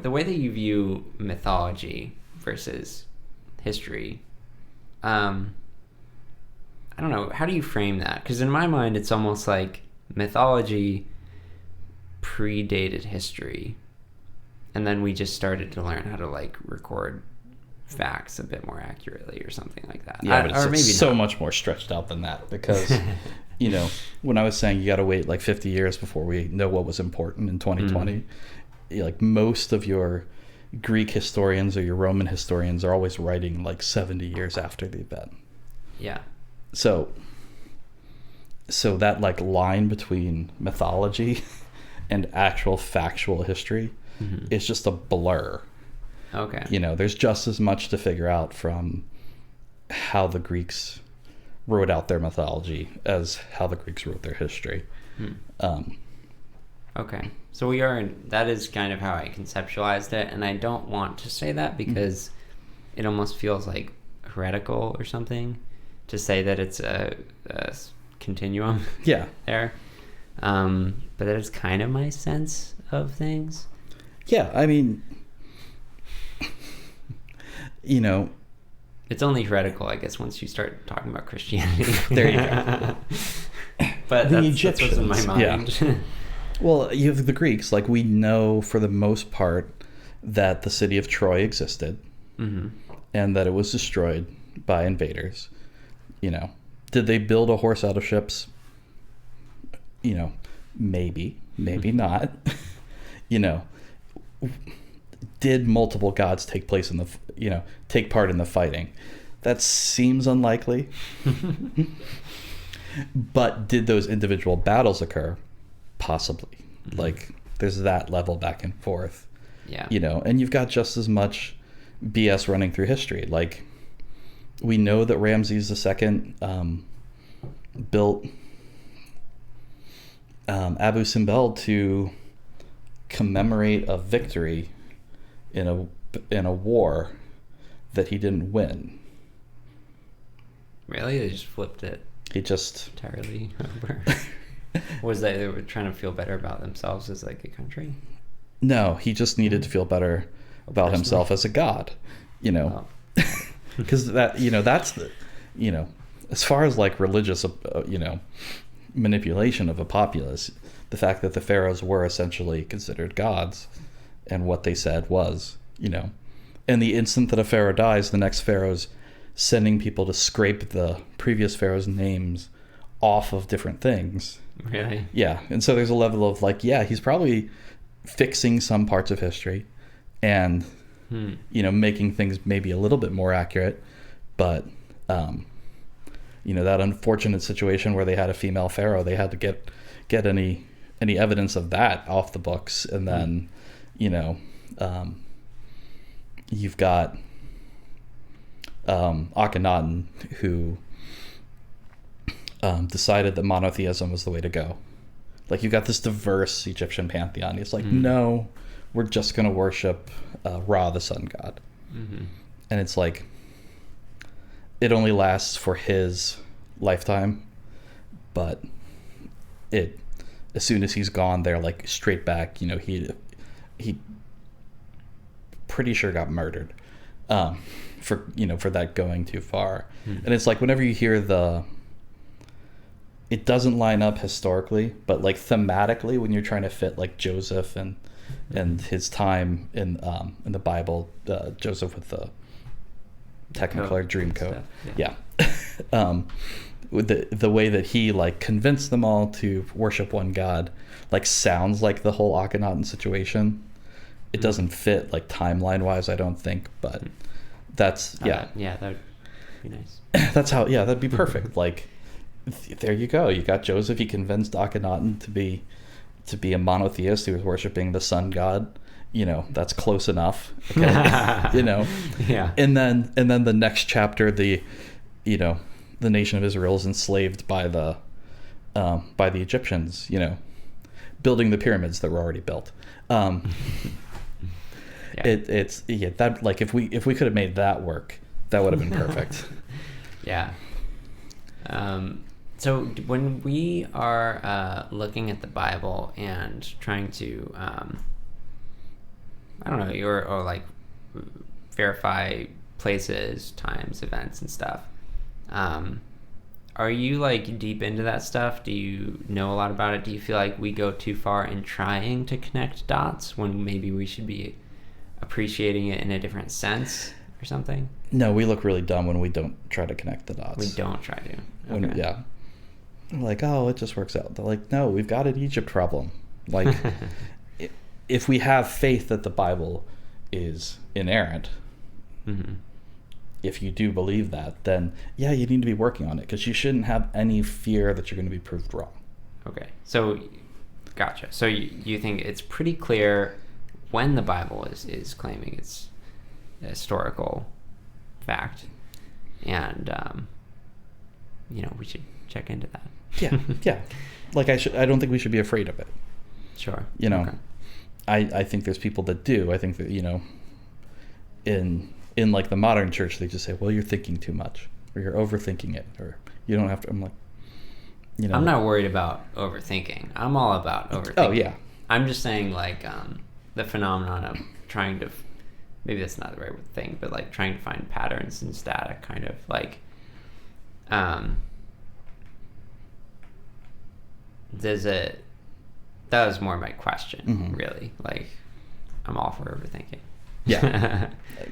the way that you view mythology versus history, I don't know, how do you frame that? Because in my mind, it's almost like mythology predated history, and then we just started to learn how to like record facts a bit more accurately or something like that. Yeah, but it's so much more stretched out than that, because when I was saying you got to wait like 50 years before we know what was important in 2020, like most of your Greek historians or your Roman historians are always writing like 70 years after the event. Yeah. So that like line between mythology and actual factual history is just a blur. Okay. There's just as much to figure out from how the Greeks wrote out their mythology as how the Greeks wrote their history. Okay. So that is kind of how I conceptualized it, and I don't want to say that because it almost feels like heretical or something to say that it's a continuum. Yeah. There. But that is kind of my sense of things. Yeah, I mean, it's only heretical, I guess, once you start talking about Christianity. There you go. But the that's what's in my mind. Yeah. Well, you have the Greeks. Like, we know for the most part that the city of Troy existed and that it was destroyed by invaders. Did they build a horse out of ships? Maybe not. Did multiple gods take part in the fighting? That seems unlikely. But did those individual battles occur? Possibly. Like, there's that level back and forth. Yeah. And you've got just as much BS running through history. Like, we know that Ramses II built Abu Simbel to commemorate a victory in a war that he didn't win. Really? They just flipped it? He just entirely over. Was that they were trying to feel better about themselves as like a country? No, he just needed to feel better about himself as a god. Because that's the as far as like religious manipulation of a populace, the fact that the pharaohs were essentially considered gods, and what they said was, and the instant that a pharaoh dies, the next pharaoh's sending people to scrape the previous pharaoh's names off of different things. Really? Yeah. And so there's a level of like, yeah, he's probably fixing some parts of history and making things maybe a little bit more accurate, but that unfortunate situation where they had a female pharaoh, they had to get any evidence of that off the books. And then you've got Akhenaten, who decided that monotheism was the way to go. Like, you've got this diverse Egyptian pantheon. It's like, no, we're just going to worship Ra, the sun god. And it's like, it only lasts for his lifetime, but as soon as he's gone, they're like straight back. He pretty sure got murdered for that going too far. And it's like, whenever you hear it doesn't line up historically, but like thematically, when you're trying to fit like Joseph and his time in the Bible, Joseph with the Technicolor Dreamcoat, with the way that he like convinced them all to worship one god, like sounds like the whole Akhenaten situation. It doesn't fit like timeline wise, I don't think, but that's that would be nice. That's how that'd be perfect. Like, there you go. You got Joseph. He convinced Akhenaten to be a monotheist who was worshiping the sun god. That's close enough. Okay? Yeah. And then the next chapter, the nation of Israel is enslaved by the Egyptians. Building the pyramids that were already built. That, like, if we could have made that work, that would have been perfect. Yeah. So when we are looking at the Bible and trying to I don't know, or like verify places, times, events, and stuff. Are you like deep into that stuff? Do you know a lot about it? Do you feel like we go too far in trying to connect dots when maybe we should be appreciating it in a different sense or something? No, we look really dumb when we don't try to connect the dots. We don't try to. When, yeah. Like, oh, it just works out. They're like, no, we've got an Egypt problem. Like, if we have faith that the Bible is inerrant, Mm-hmm. if you do believe that, then yeah, you need to be working on it, because you shouldn't have any fear that you're going to be proved wrong. Okay, so gotcha. So you think it's pretty clear when the Bible is claiming it's a historical fact, and we should check into that. Yeah. Like I don't think we should be afraid of it. Sure. Okay. I think there's people that do. I think that in like the modern church, they just say, well, you're thinking too much, or you're overthinking it, or you don't have to. I'm like, I'm not worried about overthinking. I'm all about overthinking. Oh yeah. I'm just saying, like, the phenomenon of trying to, maybe that's not the right thing, but like trying to find patterns in static, kind of like, that was more my question, really. Like, I'm all for overthinking. Yeah.